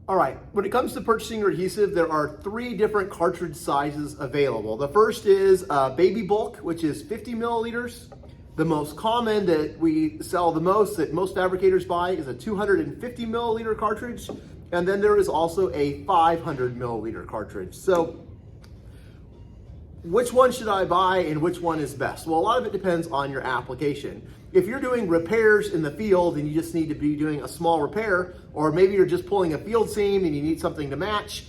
All right, when it comes to purchasing your adhesive, there are 3 different cartridge sizes available. The first is baby bulk, which is 50 milliliters. The most common that we sell the most, that most fabricators buy, is a 250 milliliter cartridge. And then there is also a 500 milliliter cartridge. So which one should I buy and which one is best? Well, a lot of it depends on your application. If you're doing repairs in the field and you just need to be doing a small repair, or maybe you're just pulling a field seam and you need something to match,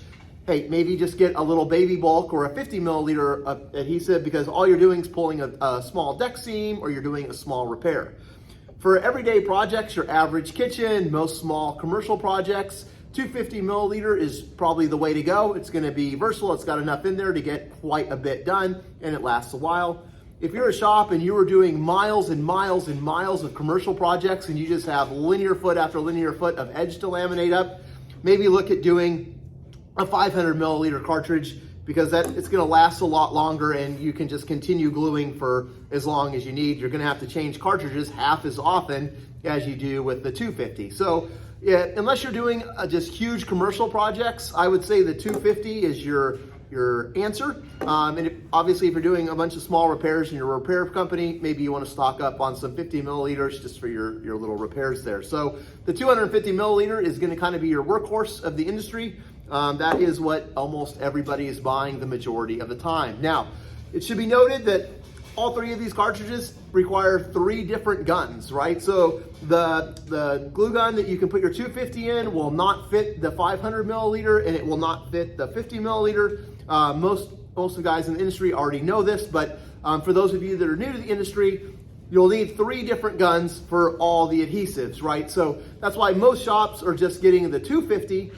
hey, maybe just get a little baby bulk or a 50 milliliter adhesive, because all you're doing is pulling a small deck seam or you're doing a small repair. For everyday projects, your average kitchen, most small commercial projects, 250 milliliter is probably the way to go. It's going to be versatile. It's got enough in there to get quite a bit done, and it lasts a while. If you're a shop and you are doing miles and miles and miles of commercial projects and you just have linear foot after linear foot of edge to laminate up, maybe look at doing a 500 milliliter cartridge, because it's going to last a lot longer and you can just continue gluing for as long as you need. You're going to have to change cartridges half as often as you do with the 250. So yeah, unless you're doing just huge commercial projects, I would say the 250 is your answer. Obviously, if you're doing a bunch of small repairs in your repair company, maybe you want to stock up on some 50 milliliters just for your little repairs there. So the 250 milliliter is going to kind of be your workhorse of the industry. That is what almost everybody is buying the majority of the time. Now, it should be noted that all 3 of these cartridges require 3 different guns, right? So the glue gun that you can put your 250 in will not fit the 500 milliliter, and it will not fit the 50 milliliter. Most of the guys in the industry already know this, but for those of you that are new to the industry, you'll need 3 different guns for all the adhesives, right? So that's why most shops are just getting the 250.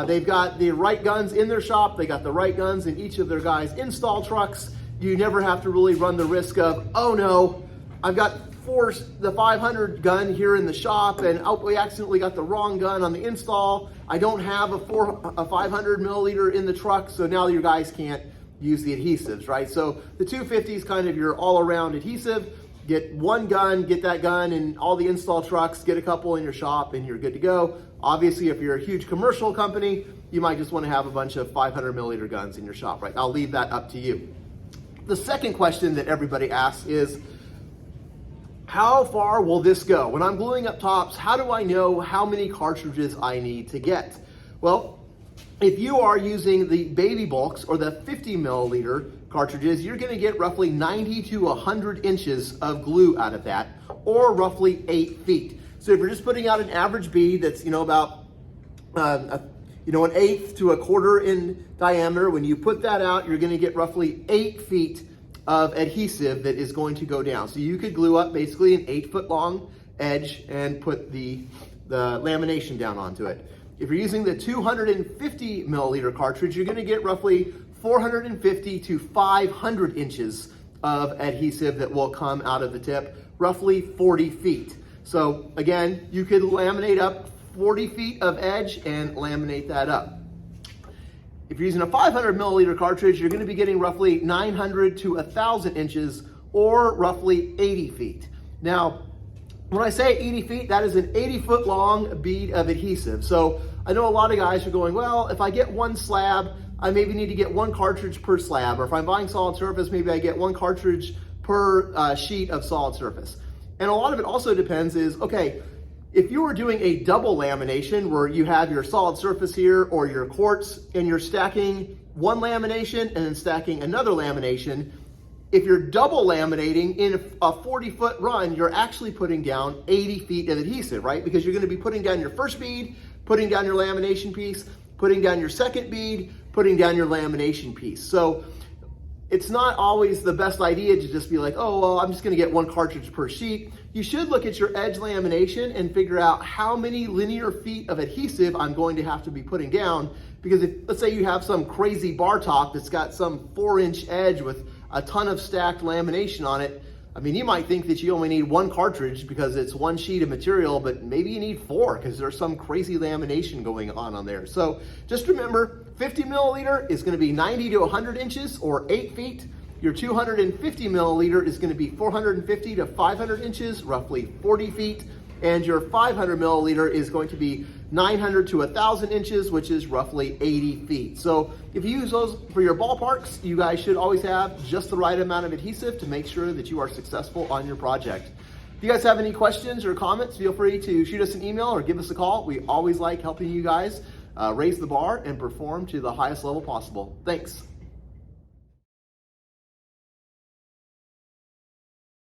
They've got the right guns in their shop. They got the right guns in each of their guys' install trucks. You never have to really run the risk of, oh no, I've got the 500 gun here in the shop and we accidentally got the wrong gun on the install. I don't have a 500 milliliter in the truck, so now your guys can't use the adhesives, right? So the 250 is kind of your all-around adhesive. Get one gun, get that gun in all the install trucks, get a couple in your shop, and you're good to go. Obviously, if you're a huge commercial company, you might just want to have a bunch of 500 milliliter guns in your shop, right? I'll leave that up to you. The second question that everybody asks is, how far will this go? When I'm gluing up tops, how do I know how many cartridges I need to get? Well, if you are using the baby bulks or the 50 milliliter cartridges, you're going to get roughly 90 to 100 inches of glue out of that, or roughly 8 feet. So if you're just putting out an average bead that's about an eighth to a quarter in diameter, when you put that out, you're going to get roughly 8 feet of adhesive that is going to go down. So you could glue up basically an 8-foot long edge and put the lamination down onto it. If you're using the 250 milliliter cartridge, you're going to get roughly 450 to 500 inches of adhesive that will come out of the tip, roughly 40 feet. So again, you could laminate up 40 feet of edge and laminate that up. If you're using a 500 milliliter cartridge, you're going to be getting roughly 900 to 1,000 inches, or roughly 80 feet. Now, when I say 80 feet, that is an 80-foot long bead of adhesive. So I know a lot of guys are going, well, if I get one slab, I maybe need to get 1 cartridge per slab. Or if I'm buying solid surface, maybe I get 1 cartridge per sheet of solid surface. And a lot of it also depends is, okay, if you were doing a double lamination where you have your solid surface here or your quartz and you're stacking one lamination and then stacking another lamination, if you're double laminating in a 40-foot run, you're actually putting down 80 feet of adhesive, right? Because you're going to be putting down your first bead, putting down your lamination piece, putting down your second bead, putting down your lamination piece. So it's not always the best idea to just be like, oh, well, I'm just going to get 1 cartridge per sheet. You should look at your edge lamination and figure out how many linear feet of adhesive I'm going to have to be putting down. Because if, let's say you have some crazy bar top that's got some 4-inch edge with a ton of stacked lamination on it, I mean, you might think that you only need 1 cartridge because it's 1 sheet of material, but maybe you need 4 because there's some crazy lamination going on there. So just remember, 50 milliliter is going to be 90 to 100 inches, or 8 feet. Your 250 milliliter is going to be 450 to 500 inches, roughly 40 feet. and your 500 milliliter is going to be 900 to 1,000 inches, which is roughly 80 feet. So if you use those for your ballparks, you guys should always have just the right amount of adhesive to make sure that you are successful on your project. If you guys have any questions or comments, feel free to shoot us an email or give us a call. We always like helping you guys raise the bar and perform to the highest level possible. Thanks.